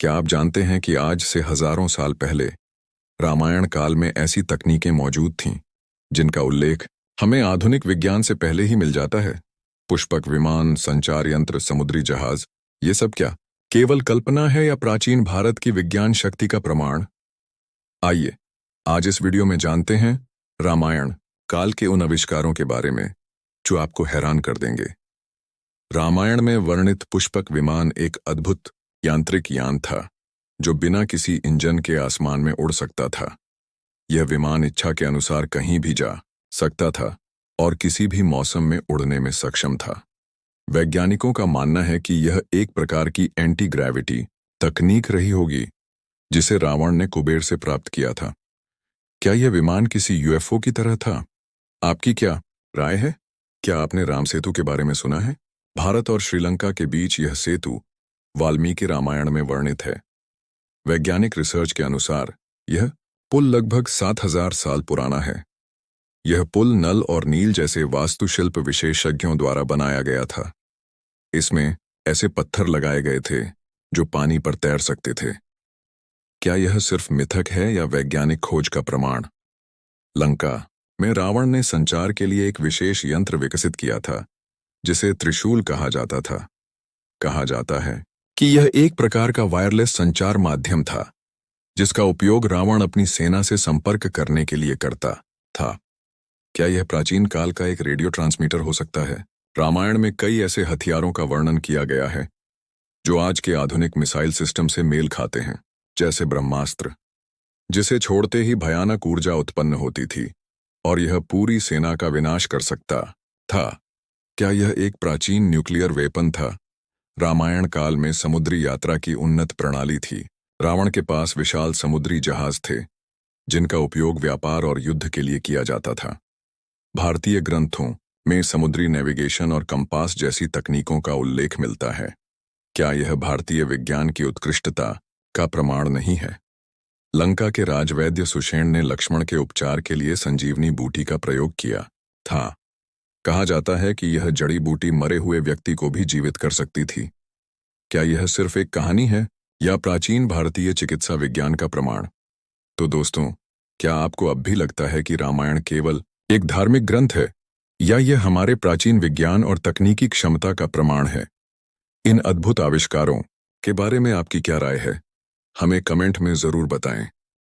क्या आप जानते हैं कि आज से हजारों साल पहले रामायण काल में ऐसी तकनीकें मौजूद थीं जिनका उल्लेख हमें आधुनिक विज्ञान से पहले ही मिल जाता है। पुष्पक विमान, संचार यंत्र, समुद्री जहाज, ये सब क्या केवल कल्पना है या प्राचीन भारत की विज्ञान शक्ति का प्रमाण? आइए आज इस वीडियो में जानते हैं रामायण काल के उन आविष्कारों के बारे में जो आपको हैरान कर देंगे। रामायण में वर्णित पुष्पक विमान एक अद्भुत यांत्रिक यान था जो बिना किसी इंजन के आसमान में उड़ सकता था। यह विमान इच्छा के अनुसार कहीं भी जा सकता था और किसी भी मौसम में उड़ने में सक्षम था। वैज्ञानिकों का मानना है कि यह एक प्रकार की एंटी ग्रेविटी तकनीक रही होगी जिसे रावण ने कुबेर से प्राप्त किया था। क्या यह विमान किसी यूएफओ की तरह था? आपकी क्या राय है? क्या आपने राम सेतु के बारे में सुना है? भारत और श्रीलंका के बीच यह सेतु वाल्मीकि रामायण में वर्णित है। वैज्ञानिक रिसर्च के अनुसार यह पुल लगभग 7000 साल पुराना है। यह पुल नल और नील जैसे वास्तुशिल्प विशेषज्ञों द्वारा बनाया गया था। इसमें ऐसे पत्थर लगाए गए थे जो पानी पर तैर सकते थे। क्या यह सिर्फ मिथक है या वैज्ञानिक खोज का प्रमाण? लंका में रावण ने संचार के लिए एक विशेष यंत्र विकसित किया था जिसे त्रिशूल कहा जाता था। कहा जाता है कि यह एक प्रकार का वायरलेस संचार माध्यम था जिसका उपयोग रावण अपनी सेना से संपर्क करने के लिए करता था। क्या यह प्राचीन काल का एक रेडियो ट्रांसमीटर हो सकता है? रामायण में कई ऐसे हथियारों का वर्णन किया गया है जो आज के आधुनिक मिसाइल सिस्टम से मेल खाते हैं, जैसे ब्रह्मास्त्र, जिसे छोड़ते ही भयानक ऊर्जा उत्पन्न होती थी और यह पूरी सेना का विनाश कर सकता था। क्या यह एक प्राचीन न्यूक्लियर वेपन था? रामायण काल में समुद्री यात्रा की उन्नत प्रणाली थी। रावण के पास विशाल समुद्री जहाज थे जिनका उपयोग व्यापार और युद्ध के लिए किया जाता था। भारतीय ग्रंथों में समुद्री नेविगेशन और कंपास जैसी तकनीकों का उल्लेख मिलता है। क्या यह भारतीय विज्ञान की उत्कृष्टता का प्रमाण नहीं है? लंका के राजवैद्य सुषेण ने लक्ष्मण के उपचार के लिए संजीवनी बूटी का प्रयोग किया था। कहा जाता है कि यह जड़ी बूटी मरे हुए व्यक्ति को भी जीवित कर सकती थी। क्या यह सिर्फ एक कहानी है या प्राचीन भारतीय चिकित्सा विज्ञान का प्रमाण? तो दोस्तों, क्या आपको अब भी लगता है कि रामायण केवल एक धार्मिक ग्रंथ है या यह हमारे प्राचीन विज्ञान और तकनीकी क्षमता का प्रमाण है? इन अद्भुत आविष्कारों के बारे में आपकी क्या राय है? हमें कमेंट में जरूर बताएं।